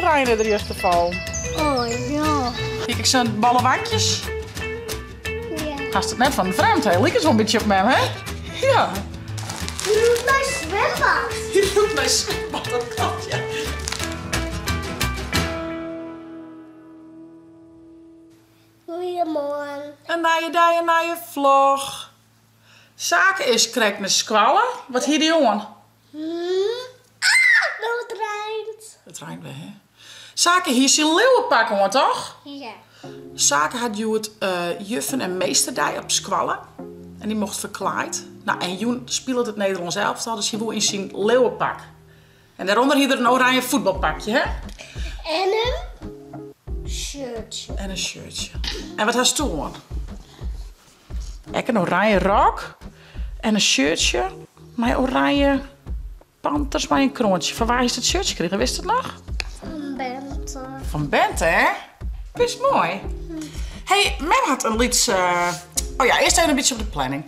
oranje er eerst te vallen. Oh ja. Kijk, ik zijn ballenwakjes. Ja. Hast het net van de vreemd, hè? Lijkt het wel een beetje op mij, hè? Ja. Je moet naar zwembad. Je doet mij zwembad, dat klopt, ja. Goedemorgen. En na je vlog. Zaken is krek naar squallen. Wat hier die jongen? Nou, het rijdt. Het rijdt weer, hè? Zaken hier zijn leeuwen pakken, hoor, toch? Ja. Zaken had je het juffen en meesterdij op squallen. En die mocht verklaaid. Nou, en Joen speelde het Nederlands elftal, dus hij wil in zijn leeuwenpak. En daaronder hier een oranje voetbalpakje, hè? En een shirtje. En een shirtje. En wat had je toen? Ik een oranje rok. En een shirtje. Met oranje panters met een kroontje. Van waar is het shirtje gekregen? Wist het nog? Van Bente. Van Bente, hè? Best mooi. Hey, Mem had een lied. Oh ja, eerst even een beetje op de planning.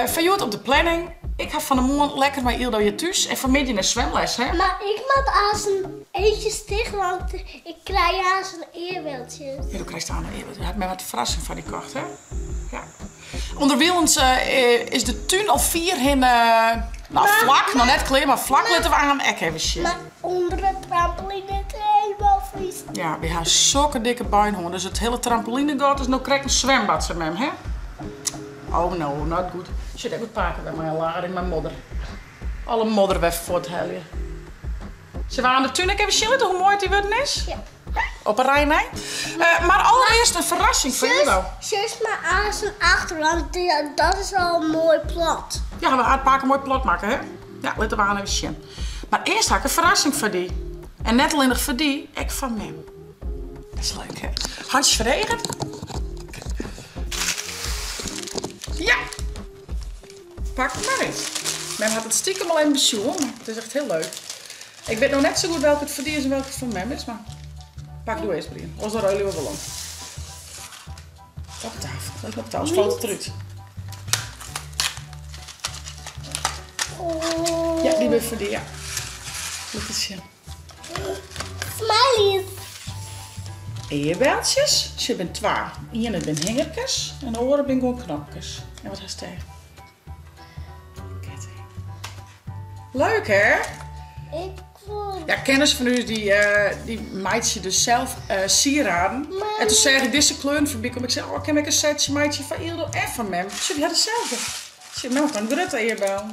Van jou op de planning. Ik ga van de morgen lekker met Ildo je thuis. En vanmiddag naar zwemles, hè? Maar ik moet aan zijn eentjes dicht, want ik krijg aan zijn eerbeeldjes. Ja, dan krijg je aan de eerlijk. Mem had een verrassing van die kocht, hè? Ja. Onderwijls is de tuin al 4 in. Vlak, nog net klein, maar vlak laten we aan hem even shit. Maar onder het trampoline is helemaal vies. Ja, we hebben zulke dikke buinhoorn. Dus het hele trampoline gaat dus nog krijg een zwembad, zei Mem, hè? Oh no, not good. Shit, ik moet pakken bij mijn lading, mijn modder. Alle modder weg voor het helje. Zullen we aan de tuin even zien hoe mooi die worden is? Ja. Op een rij, nee? Maar allereerst een verrassing voor jou. Zus maar aan zijn achterland, dat is al mooi plat. Ja, we gaan het pakken mooi plat maken, hè? Ja, laten we aan even zien. Maar eerst had ik een verrassing voor die. En net alleen nog voor die, ik van Mem. Dat is leuk, hè? Handjes verregend. Ja! Pak het maar eens. Mem had het stiekem al even bezoeken, maar het is echt heel leuk. Ik weet nog net zo goed welke het voor die is en welke het voor Mem is, maar... Pak doe eens, Brian. Anders dan ruilen we wel om. Op tafel. Let op tafel, valt het eruit. Oh. Ja, die ben voor die, ja. Laat eens zien. Smileys. Eerbeeldjes. Ze hebben 2. Hier ben hengertjes en de oren ben gewoon knopjes. En wat heeft hij? Ketting. Leuk, hè? Ik vond... Ja, kennis van u die maakt je dus zelf sieraden. Maar... En toen zei ik deze kleuren voorbij kom. Ik zei, oh, kan ik een setje maatje van Ildo en van Mem? Ze die hadden hetzelfde. Ik zei, Mem had een grutte eerbel.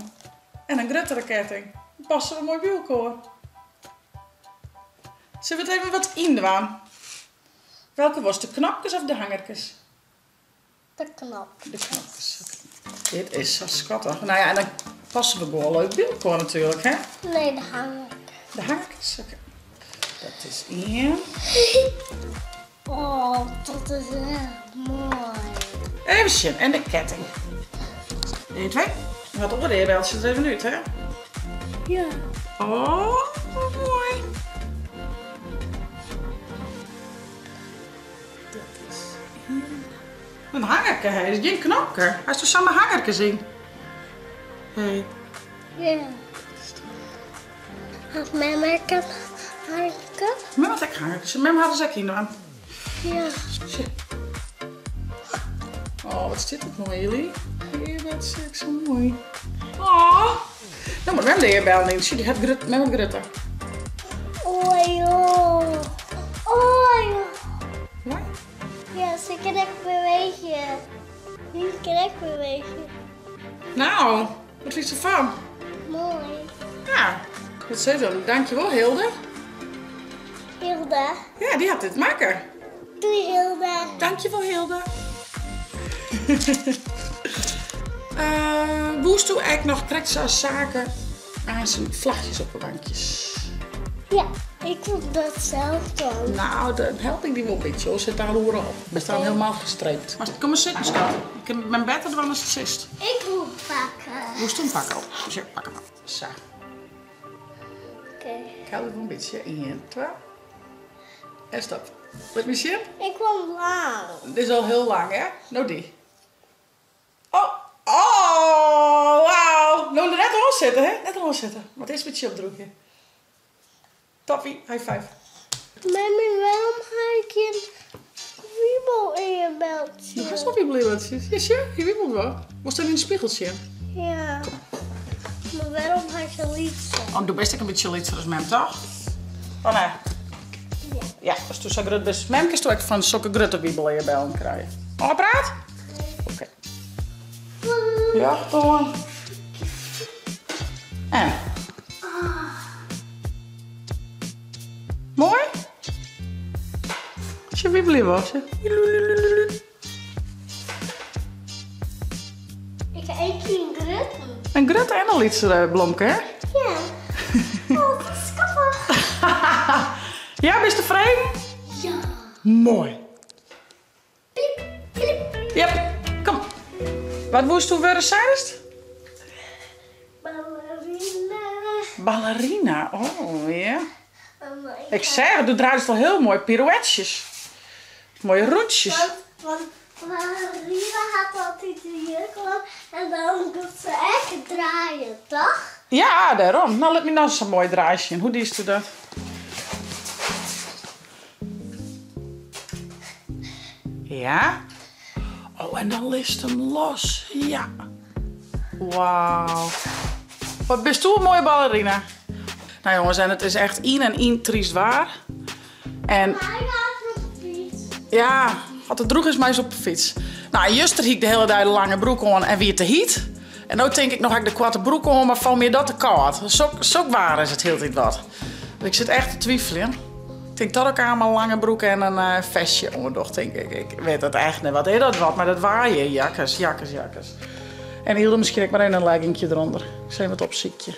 En een gruttere ketting. Die passen een mooi bij elkaar. Zullen we het even wat indwaan? Welke was de knopjes of de hangertjes? De knop. De knopjes. Dit is zo schattig. Nou ja, en dan passen we gewoon leuk bij elkaar natuurlijk, hè? Nee, de hanger. De hangertjes, oké. Dat is 1. Oh, dat is echt mooi. Even zien. En de ketting. 1, 2. Wat op de eerbeeldje er even uit, hè? Ja. Oh, mooi. Dat is 1. Een hangerke, hè? Dat is geen knopje. Hij is toch samen hangerke zien? Hé. Ja. Had mijn merk een hangerke? Mem had ik hangertjes. Mem hadden ze ook hier aan. Ja. Oh, wat is dit ook mooi, jullie? Dat is echt zo mooi. Oh. Nou, maar Mem de eerbel niet. Die had Mem een grutte. Oh joh. Oh joh. Mooi. Ja, ze kan ik bewegen. Nu kan ik bewegen. Nou, wat vind je ervan? Mooi. Ja, wat zei dan? Dankjewel, Hilde. Hilde. Ja, die had dit maken. Doei Hilde. Dankjewel, Hilde. Woest doe eigenlijk nog correct als zaken aan zijn vlagjes op de bankjes. Ja, ik vond dat zelf dan. Nou, dan help ik die wel een beetje hoor. Zit daar horen op. We staan helemaal gestreept. Maar kom maar zitten, schat. Ik heb mijn bed er wel eens gezist. Ik wil pakken. Woest hem pakken op. Dus ja, pak hem op. Zo. Oké. Ik hou er een beetje. 1, 2. En stop. Let me zien. Ik wil lang. Dit is al heel lang, hè? Nou die. Oh, oh, wauw. Nou, net al zitten, hè? Net al zitten. Maar het is met je opdroegje. Toppie, high five. Mami, waarom ga ik een wiebel in je beltje? Dat is wel wiebeltjes. Ja, zie je wiebelt wel. Was dat in een spiegeltje? Ja. Maar waarom had je liedje? Oh, doe best een beetje lied zoals mem, toch? Oh nee. Ja, dus toen zou ik het best. Mem, kun je van zulke grote wiebel in je bel krijgen. Oh, praat? Oké. Ja, gewoon. En? Mooi? Als je wiebel was, hè? Ik ga één keer een grutten. Een grote en een liedse blomke, hè? Ja. Oh, dat is kapot. Ja, bist je tevreden? Ja. Mooi. Piep, piep. Ja, kom. Wat moest toen weer zijn? Ballerina. Ballerina, oh ja. Mama, Ik zeg, doe draait wel heel mooi pirouetjes. Mooie rondjes. Want Ballerina had altijd de jurk aan en dan doet ze echt draaien, toch? Ja, daarom. Nou, laat me nou zo'n mooi draaien zien. Hoe die is dat? Ja. Oh, en dan list hem los. Ja. Wauw. Wat bist toe een mooie ballerina. Nou jongens, en het is echt één triest waar. En Hij gaat op de fiets. ja, wat het droeg is mij eens op de fiets. Nou, juster hiek de hele dag de lange broek aan en weer te heet. En nu denk ik nog dat ik de korte broek aan, maar van meer dat te koud. Zo waar is het heel tijd wat. Dus ik zit echt te twijfelen. Ik denk dat ik aan mijn lange broek en een vestje onderdoor, denk ik. Ik weet het echt niet. Wat is dat wat? Maar dat waaien. Jakkers. En hielden misschien ook maar een leggingje eronder. Ik zei wat opziekje.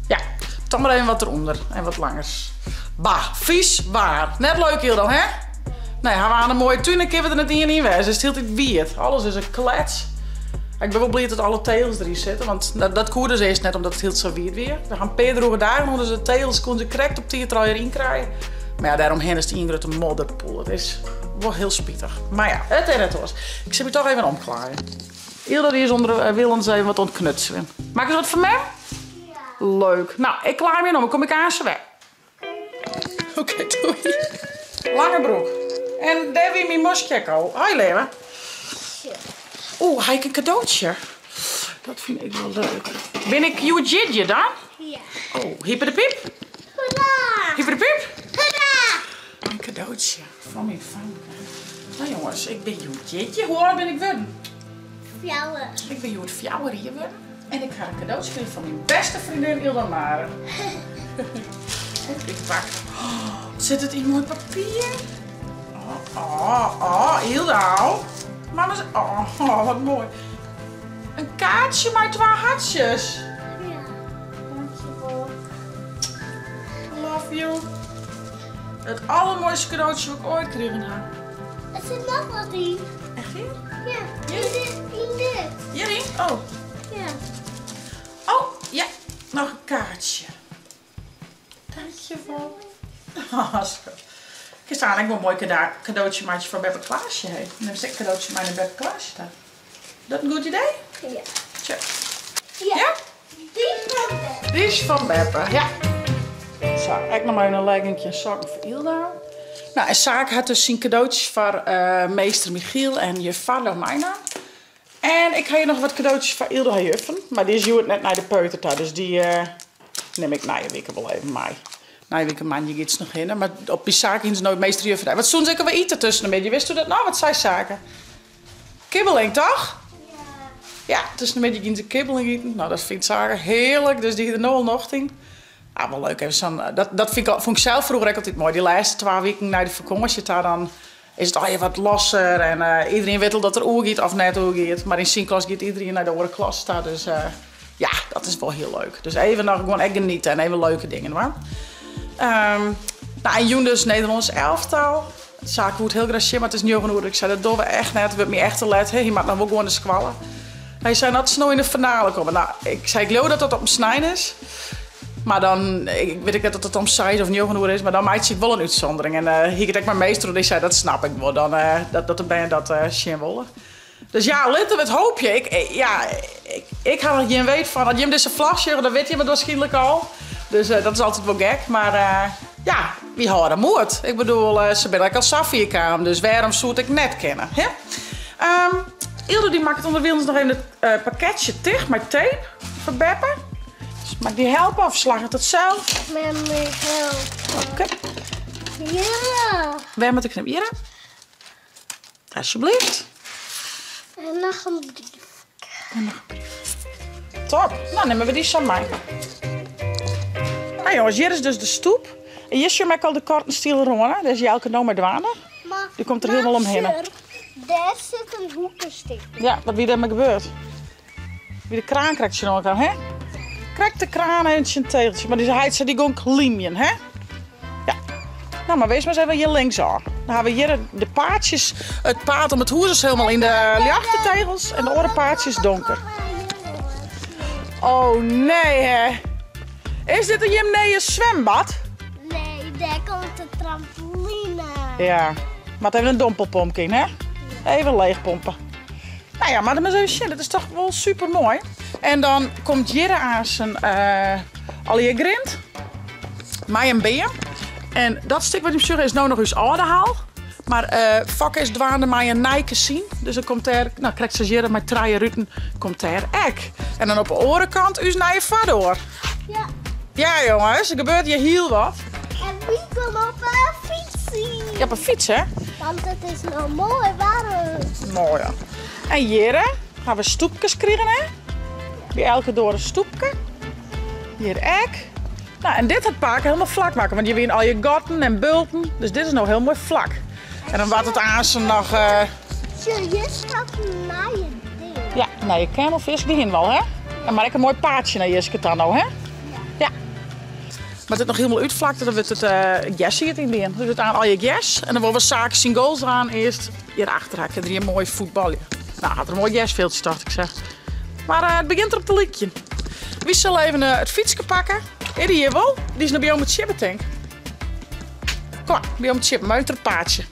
Ja, dan maar even wat eronder. En wat langers. Bah, vies, waar. Net leuk hier dan, hè? Nee, gaan we aan een mooie tuin en kunnen we er net in wezen. Het is heel tijd weird. Alles is een klets. Ik ben wel blij dat alle teels erin zitten, want dat koerde ze eerst net omdat het heel zo weird weer. We gaan Pedro dagen onder de teels kon ze correct op die trui erin krijgen. Maar ja, daarom hen is die ingrote modderpoel. Het is wel heel spietig. Maar ja, het is het was. Ik zit me toch even omklaaien. Hilda die is onder Willens even wat ontknutselen. Maak eens wat van mij? Ja. Leuk. Nou, ik klaar me om. Dan kom ik aan ze weg. Oké, doei. Lange broek. En daar weer mijn moskjekko. Hoi, Leeuwen. Oeh, hij heeft een cadeautje. Dat vind ik wel leuk. Ben ik jouw Jidje dan? Ja. Oh, hyper de piep. Hoera! Hyper de piep. Hoera! Een cadeautje van mijn vader. Nou jongens, ik ben jouw Jidje. Hoe oud ben ik worden? Fjouwer. Ik ben jouw fjouwer hier worden. En ik ga een cadeautje geven van mijn beste vriendin Ilda Mare. Ik pak. Oh, zit het in mooi papier? Oh, Hilda. Mama, oh, wat mooi. Een kaartje met 2 hartjes. Ja. Dankjewel. Love you. Het allermooiste cadeautje wat ik ooit gekregen heb. Er zit nog wat in. Echt hier? Ja. In dit. Hierin? Oh. Ja. Oh, ja. Nog een kaartje. Dankjewel. Oh, schat. Ik sta eigenlijk wel een mooi cadeautje maatje voor Beppe Klaasje. En dan heb ik een cadeautje maar naar Beppe Klaasje. Dat een goed idee? Ja. Tja. Ja. Ja? Die van Beb. Die is van Beppe, ja. Zo, ik nog maar een leggingje en sokken voor Hilda. Nou, en Saak had dus zijn cadeautjes voor meester Michiel en je vader Mijna. En ik ga hier nog wat cadeautjes voor Hilda juffen. Maar die is het net naar de peuter, dus die neem ik na je week wel even mee. Na je week een man, je gaat nog in. Maar op die Saak is nooit meester juffen. Wat zoen zeker wel eten tussen een beetje. Wist u dat nou? Wat zei Saken? Kibbeling, toch? Ja. Ja, tussen een beetje gaan ze kibbeling eten. Nou, dat vindt Saken heerlijk. Dus die er nu al nog in. Ah, wel leuk. Even dat vond ik zelf vroeger ook altijd mooi. Die laatste 2 weken na de vakantie, dan is het al je wat losser. En iedereen weet al dat er oer gaat of net oer gaat. Maar in zijn klas gaat iedereen naar de andere klas staan. Dus ja, dat is wel heel leuk. Dus even nog gewoon echt genieten en even leuke dingen, hoor. Nou, en Joen dus Nederlands elftal. Zaken hoe het heel graag zien, maar het is niet genoeg. Ik zei, dat doen we echt net. Het wordt me echt te let. Je maakt nog wel gewoon de squallen. Hij zei, dat snel in de finale komen. Nou, ik zei, ik geloof dat dat op een snij is. Maar dan, ik weet niet dat het om size of niet genoeg is, maar dan maakt zich wel een uitzondering. En hier ik mijn meester, die zei, dat snap ik wel. Dan dat ben je dat zien willen. Dus ja, laten we het hoopje. Ik ga er geen weet van. Als je hem deze vlag zegt, dan weet je het waarschijnlijk al. Dus dat is altijd wel gek. Maar Ja, wie houden moet. Ik bedoel, ze ben al Safia kwam, dus waarom zou ik net kennen? Hè? Ilde die maakt onderwijls nog even het pakketje dicht met tape voor Beppe. Dus mag die helpen of slag het zelf? Met me helpen. Oké. Ja. Waar moet ik hem hier? Alsjeblieft. En nog een brief. Top. Nou, nemen we die zo mee. Nou jongens, hier is dus de stoep. En hier zie je al de korte stiel rond. Dus je elke nou met douane. Maar Die komt er helemaal omheen. Daar zit een hoekenstuk. Ja, wat wie er maar gebeurt. Wie de kraan krijgt je nog aan, hè? Krijgt de kraan en een tegeltje. Maar die heet ze die gewoon klimmen, hè? Ja. Nou, maar wees maar eens even hier links aan. Dan hebben we hier de paadjes. Het paad om het hoes is helemaal in de lichte tegels. En de andere paadje is donker. Oh nee, hè? Is dit een Jemneeën zwembad? Nee, daar komt de trampoline. Ja, maar het heeft een dompelpompkin, hè? Even leegpompen. Nou ja, maar dat is even shit. Dat is toch wel super mooi. En dan komt Jirre aan zijn al je grind. Mij en Beer. En dat stuk wat ik zeggen is nou nog eens ouderhaal. Maar vak is dwaande mij een Nike zien. Dus dan komt er, nou krijgt ze Jirre met traaien ruten, komt er ek. En dan op de orenkant is naar je vader. Ja. Ja jongens, er gebeurt hier heel wat. En wie komt op een fietsie? Je hebt een fiets, hè? Want het is nou mooi warm. Mooi, ja. En hier gaan we stoepjes krijgen, hè? Bij elke door een stoepje. Hier ek. Nou, en dit het pakken helemaal vlak maken, want je weer al je gaten en bulten. Dus dit is nou heel mooi vlak. En dan wordt het aan ze nog... Je staat naar je ding. Ja, nou je camelvis die in wel, hè? En maar ik een mooi paardje naar je dan nou, hè? Ja. Maar dit nog helemaal uitvlakte, dan wordt het gas het in binnen. Dus het aan al je gas. En dan worden we zaken zien goals aan. Eerst hierachter hakken, er een mooi voetbalje. Nou, had er een mooi gasveldje, dacht ik zeg. Maar het begint er op de likje. Wie zal even het fietsje pakken? Die hier wel. Die is nog bij jou met chippen, denk ik. Kom maar, bij jou met chippen, maar uit het paardje.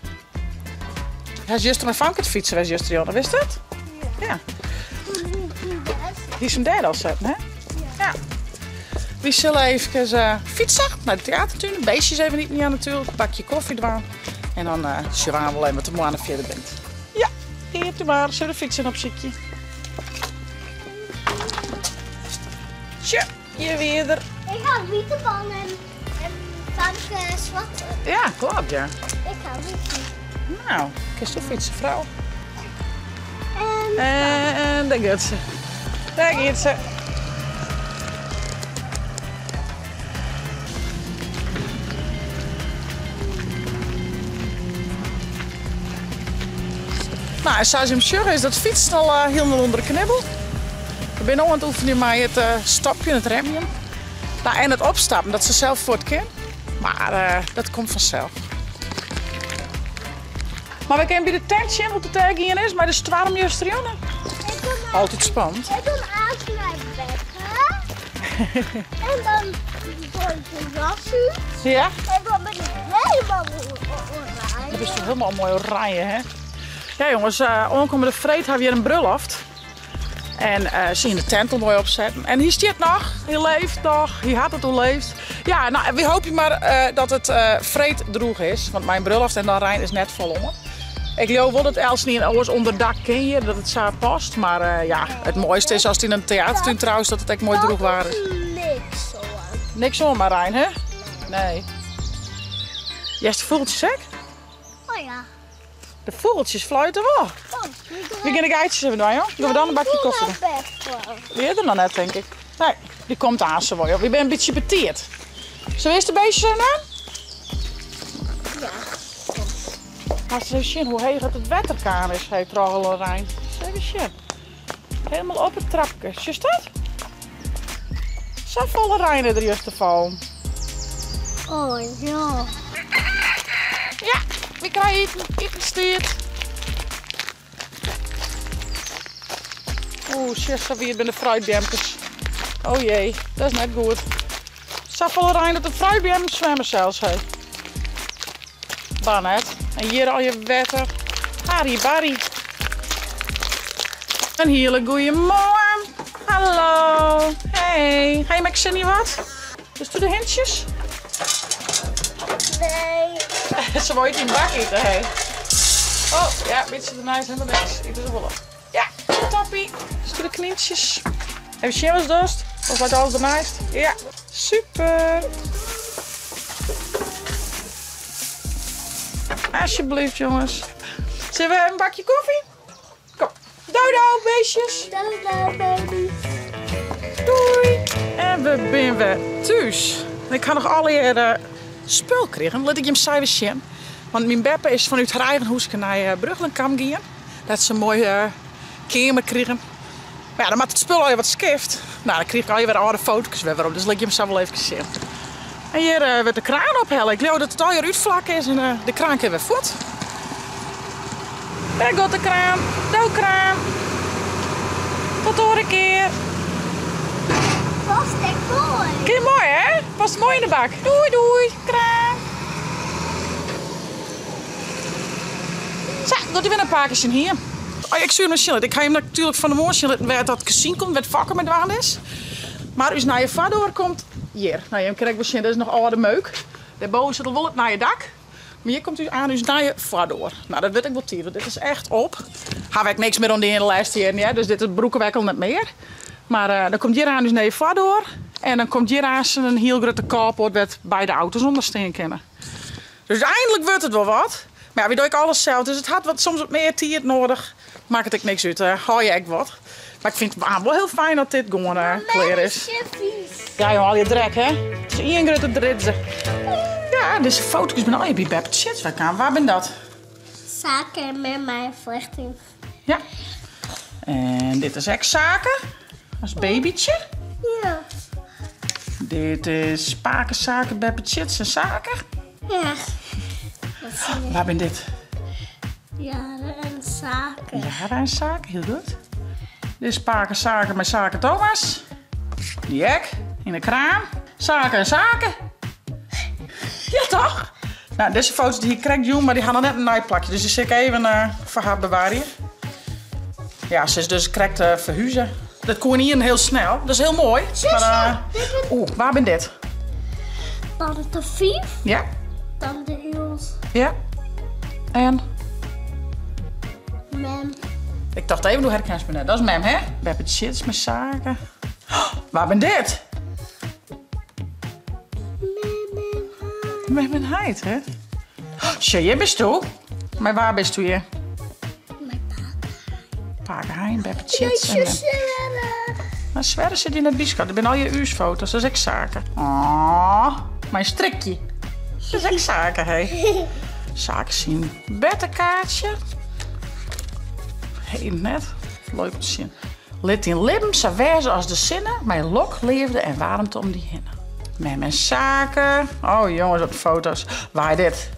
Hij is juist met Frank fietsen, was juist Rianne, wist het? Ja. Die is hem derde al zetten, hè? Ja. Wie zullen even fietsen naar de theatertuin. Beestjes even niet meer natuurlijk. Een bakje koffie eraan. En dan zullen we wel even wat de moe aan de verder bent. Ja, hier toe maar. Zullen we fietsen op zitje? Tja, hier weer er. Ik ga wietenbal en Frank zwart. Ja, klopt, ja. Ik ga wieten. Nou, kist toch fietsen, vrouw? En En daar gaat ze. Daar gaat ze. Nou, en zoals je hem zeggen is dat fietsen al helemaal onder de knibbel. Ik ben nu aan het oefenen met het stapje, het remje. Nou, en het opstappen, dat ze zelf voor het kind. Maar dat komt vanzelf. Maar we kunnen bij de tentje in hoe de tag hier is, maar de storm juist Rianne. Altijd spannend. Ik doe aansluitbekken. En dan doe ik een jas uit. Ja? En dan ben ik helemaal oranje. Dat is toch helemaal mooi oranje, hè? Ja jongens, aankomende vreed hebben we hier een bruiloft. En zie je de tent al mooi opzetten. En hier staat nog, hij leeft nog, hij had het al leeft. Ja, nou, we hopen maar dat het vreed droeg is. Want mijn bruiloft en dan Rijn is net volom. Ik geloof wel dat Els niet een oors onder dak ken je, dat het zo past. Maar ja, het mooiste is als het in een theatertuin trouwens, dat het echt mooi droeg waren. Niks zo aan. Niks om maar Rijn, hè? Nee. Jij is de vogeltjes, hè? Oh ja. De vogeltjes fluiten wel. Wie gaan de geitjes even doen, joh? Doen we dan een bakje koffie? Die is er nog net, denk ik. Nee, die komt aan ze wel, joh. Je bent een beetje beteerd. Zullen we eerst een beetje zo aan? Ja. Laat eens even zien hoe heeg het wetterkaan is, heet Rijn. Even zien. Helemaal op het trapje. Zie je dat? Zo volle Rijn er juist te vallen. Oh ja. Ja, wie krijgt eten stuurt. Oeh, shit, weer bij de fruitbempers. Oh jee, dat is net goed. Zo volle Rijn dat de fruitbempers zwemmen zelfs heeft. Banet. En hier al je wetter. Harry Barry. Een hele goeiemorgen. Hallo. Hey. Ga je met Xenia wat? Dus doe de hintjes. Nee. Ze wil je in bak eten, hé. Oh, ja, een beetje de nice helemaal niks. Ik doe ze wel op. Ja, toppie. Stuur de knietjes. Even chimmels dorst. Of wat alles de nice. Ja, super. Alsjeblieft, jongens. Zullen we een bakje koffie? Kom. Dodo, beestjes. Dodo, baby. Doei. En we zijn weer thuis. Ik ga nog alle spul krijgen. Laat ik je hem cijfer zien. Want mijn Beppe is vanuit haar eigen huis naar Bruggelenkamp gaan. Dat ze een mooie kamer krijgen. Maar ja, dan maakt het spul al je wat skift. Nou, dan krijg ik al je weer oude foto's weer op. Dus laat ik je hem zo wel even zien. En hier werd de kraan ophellen. Ik geloof dat het al je uitvlak is en de kraan kan weer voet. Daar gaat de kraan. Doe kraan. Tot de andere keer. Past echt mooi. Kijk mooi, hè? Past mooi in de bak. Doei, doei. Kraan. Zo, doet hij weer een paar keer hier. Oh, ik zie hem nog. Ik ga hem natuurlijk van de morgen waar dat gezien komt, wat vakken met waar is. Maar als naar je vader komt hier. Nou, je krijgt misschien, dat is nog oude meuk. Daarboven zit al wel het naar je dak. Maar hier komt u aan, dus naar je vader. Nou, dat weet ik wel tien. Dit is echt op. Ga ik niks meer om die in de lijst hier, ja? Dus dit is broekenwekkel net meer. Maar dan komt hier aan, dus naar je vader. En dan komt hier aan een heel grote carport met beide auto's ondersteunen kennen. Dus eindelijk wordt het wel wat. Maar ja, wie doe ik alles zelf. Dus het had soms wat meer tijd nodig. Maakt het ik niks uit. Haal je echt wat. Maar ik vind het wel heel fijn dat dit gewoon klaar is. Ja, joh, al je drek, hè? Het is één grote dritze. Ja, dus foto's ben al je bij shit. Waar ben dat? Zaken met mijn vlechting. Ja. En dit is echt zaken. Als babytje. Ja. Dit is spakenzaken, beppetjes en zaken. Ja. Waar ben dit? Ja, en zaken. Ja, daar is zaken, heel goed. Dit is spakenzaken met zaken Thomas. Die hek in de kraan. Zaken en zaken. Ja, toch? Nou, deze foto's die ik krijg, Joen, maar die gaan er net een naaiplakje. Dus die zit ik even voor haar bewaren. Ja, ze is dus correct verhuizen. Dat kon niet heel snel. Dat is heel mooi. Maar, waar ben dit? Tante Vief. Ja. Tante Iels. Ja. En? Mem. Ik dacht even, hoe herken je me net? Dat is mem, hè? We hebben shits met zaken. Oh, waar ben dit? Mem en Heid, hè? Tja, je bent toe. Maar waar bent u hier? Mijn Pakenheim, Beppe Chits en mem. Maar Sverre zit in het bieskat. Dat zijn al je uursfoto's. Dat is echt zaken. Oh, mijn strikje. Dat is echt zaken, hé. Zaken zien. Bettenkaartje. Heel net. Leuk om te zien. Lid in lippen, zo wijze als de zinnen. Mijn lok leefde en warmte om die hinnen. Met mijn zaken. Oh jongens, wat foto's. Waar dit?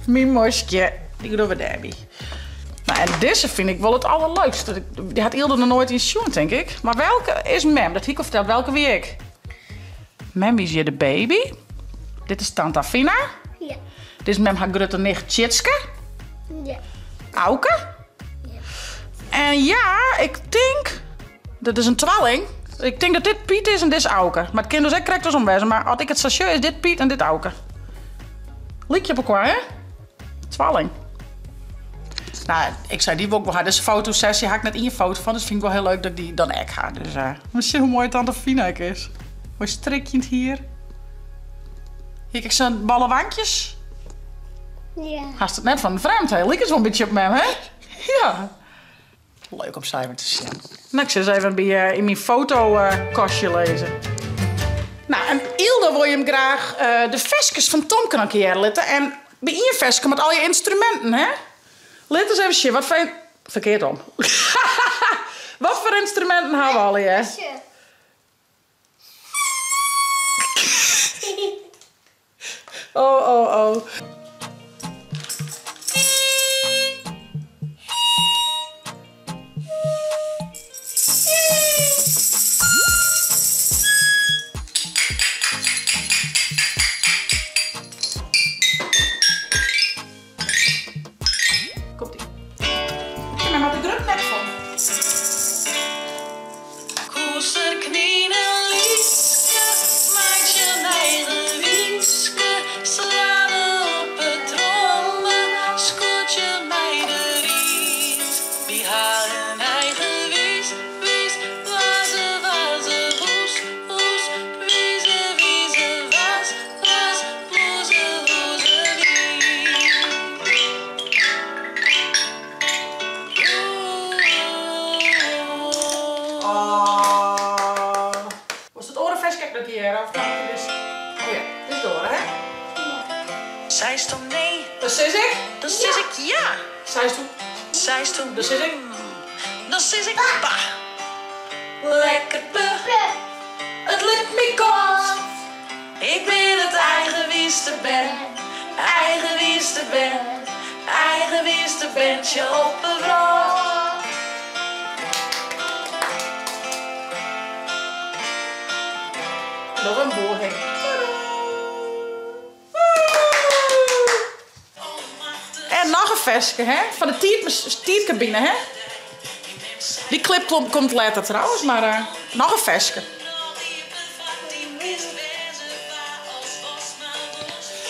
Mijn moskje. Die doen we daarbij. Nou, en deze vind ik wel het allerleukste. Die had Ilde nog nooit in Sjoen, denk ik. Maar welke is Mem? Dat heb ik al verteld. Welke wie ik? Mem is hier de baby. Dit is Tante Afina. Ja. Dit is Mem haar grote nicht Tjitske. Ja. Auke. Ja. En ja, ik denk... Dat is een tweeling. Ik denk dat dit Piet is en dit is Auke. Maar het kind dus echt correct als omwezen. Maar als ik het station is dit Piet en dit Auke. Liek je op elkaar, hè? Tweeling. Nou, ik zei die wil ook wel haar. Dus een fotosessie had ik net in je foto van. Dus vind ik wel heel leuk dat ik die dan echt ga. Dus misschien hoe mooi Tante Fina is. Mooi strikje hier. Hier, kijk zo'n ballenwankjes. Ja. Haast het net van de vreemd, hè? Liek is wel een beetje op me, hè? Ja. Leuk om cijfer te zien. Nou, ik zit eens even bij, in mijn fotokastje lezen. Nou, en Ilde wil je hem graag de vestjes van Tom kan een keer letten. En bij je vestje met al je instrumenten, hè? Let eens even zien, wat voor... Verkeerd om. Wat voor instrumenten hebben we al hier? Oh. Komt-ie. En dan had ik er ook net van. Koester knieën liefste, maak je eigen wieske, een keer. Of kan ik dus... Oh ja, het is door, hè? Zij is toch nee? Dat is ik. Dan zeg ik ja. Zij is toe. Zij is toch Dat is ik. Dan zeg ik bah. Lekker puf. Het lukt me kort. Ik ben het eigenwierste ben. Eigenwierste ben. Eigenwierste bandje op een vrouw. Nog een boer heen. En nog een versje, hè? Van de tietcabine, hè? Die clip komt later trouwens, maar nog een versje.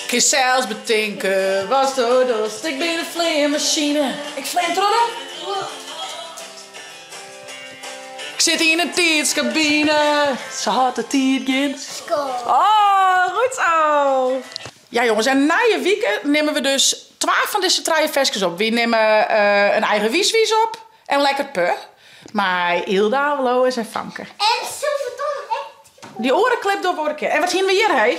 Ik kan zelfs bedenken, was doodst. Ik ben een vleermachine. Ik vleertrodden. Ik zit hier in een tietcabine. Ze had de tiet in. Oh, goed zo. Ja jongens, en na je weekend nemen we dus 12 van deze 3 versjes op. We nemen een eigen wieswies op en lekker pu. Maar Ilda, Lois en Famke. En Silverton echt. Die orenclip door een keer. En wat zien we hier, hé?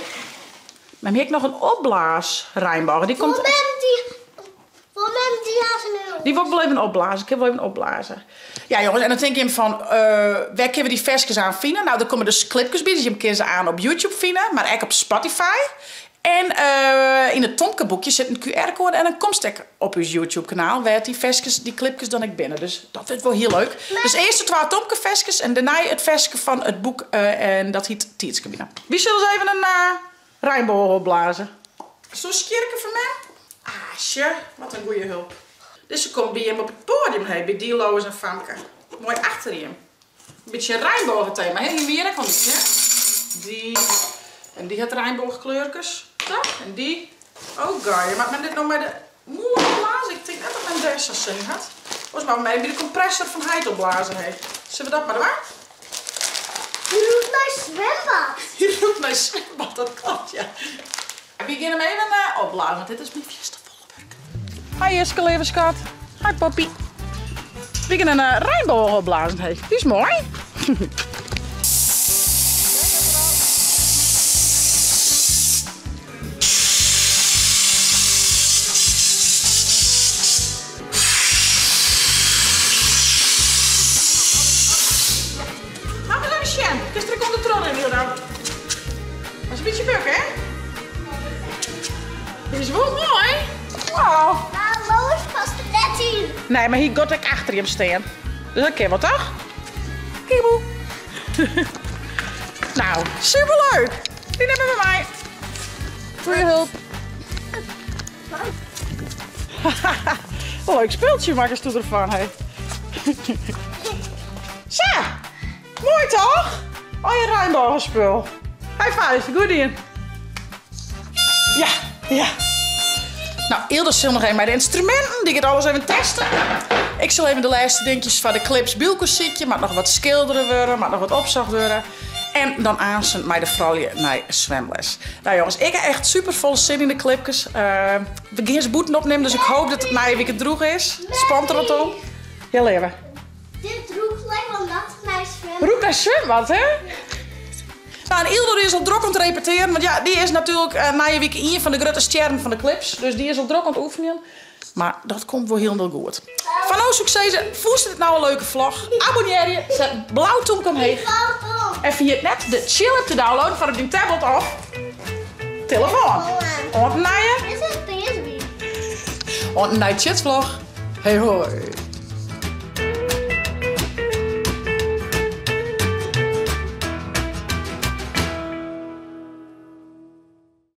Maar heb ik nog een opblaas, Rijnbouw. Die komt... Voor hem die hazen nu. Die wil ik wel even opblazen. Ik heb wel even opblazen. Ja jongens, en dan denk je van, waar kunnen we die versjes aan vinden? Nou, er komen dus clipjes bij, dus je kunt ze aan op YouTube vinden, maar ook op Spotify. En in het Tomke-boekje zit een QR-code en een komstek op uw YouTube-kanaal, waar die versjes, die clipjes dan ik binnen. Dus dat is wel heel leuk. Dus eerst de 12 Tomke-versjes en daarna het versje van het boek en dat heet Tietskabine. Wie zullen eens even een Rijnbouw opblazen? Zo'n skierke voor mij? Asje, wat een goede hulp. Dus ze komt bij hem op het podium heen, bij die Lois en Famke. Mooi achter hem. Een beetje Rijnbouw thema, hè? Hier weer, komt niet, hè? Die. En die had Rijnbouwkleurtjes. Toch? En die. Oh, god, je maakt me dit nog met de moeilijke blazen. Ik denk net dat mijn deze zin had. Volgens mij bij de compressor van Heid opblazen heeft. Zullen we dat maar doen? Je roept naar zwembad. Je roept naar zwembad, dat klopt, ja. We beginnen hem even opblazen, want dit is mijn eerste volle werk. Hi Iske, lieve schat. Hi Poppy. We beginnen een Rijnbouw opblazen. Hey. Die is mooi. Gisteren komt de tron in hier dan. Dat is een beetje buk, hè? Dit is wel mooi. Wow. Maar Lois past 13. Nee, maar hier gaat ik achter hem staan. Dus dat kan wel, toch? Kieboe. Nou, superleuk. Die nemen we bij mij. Voor je hulp. Leuk speeltje maken ze ervan, hè? Zo. Mooi toch? Oh, je Rijnbouwspul. High five, goed in. Ja, ja. Nou, Ilde zal nog even bij de instrumenten. Die gaat alles even testen. Ik zal even de laatste dingetjes van de clips bielkoziekje. Maar nog wat schilderen worden, maar nog wat opzag worden. En dan aanzien mij de vrouwje naar zwemles. Nou jongens, ik heb echt super vol zin in de clipjes. We gaan ze boeten opnemen, dus ik hoop dat het na je weekend droeg is. Spant er wat om. Heel even. Dit roept lekker wat naar zwembad. Roep naar zwembad, hè? Nou, en Ildo is al druk aan het repeteren. Want ja, die is natuurlijk na je week een van de grote sterren van de clips. Dus die is al druk aan het oefenen. Maar dat komt wel heel goed. Van nou succes. Voest het nou een leuke vlog? Abonneer je. Zet een blauw toemke omheen. En vergeet net de chill-app te downloaden van op je tablet of telefoon. Op naar je. Is het PSB? Op naar je chatvlog. Hey hoi.